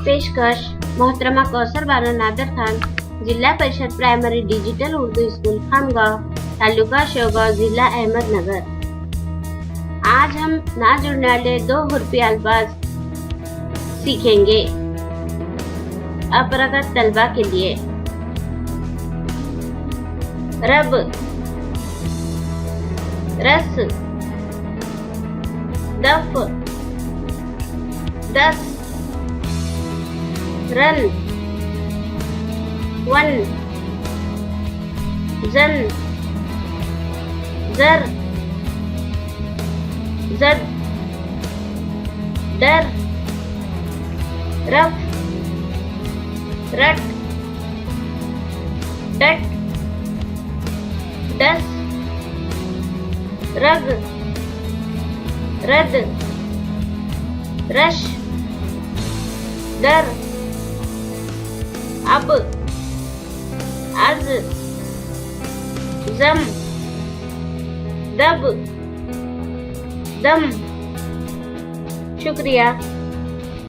पेशकश मोहतरमा कौसर बानो नादर खान, जिला परिषद primary digital Urdu school Khamgaon, taluka Shegaon, जिला अहमदनगर। आज हम ना जुड़ने वाले 2 हुर्फी अल्फाज सीखेंगे अपरगत तलबा के लिए। रब, रस, दफ, दस, रन, वन, जन, जर, जद, डर, रफ, रट, डट, डस, रग, रद, रश, दर, अब, अज, जम, दब, दम। शुक्रिया।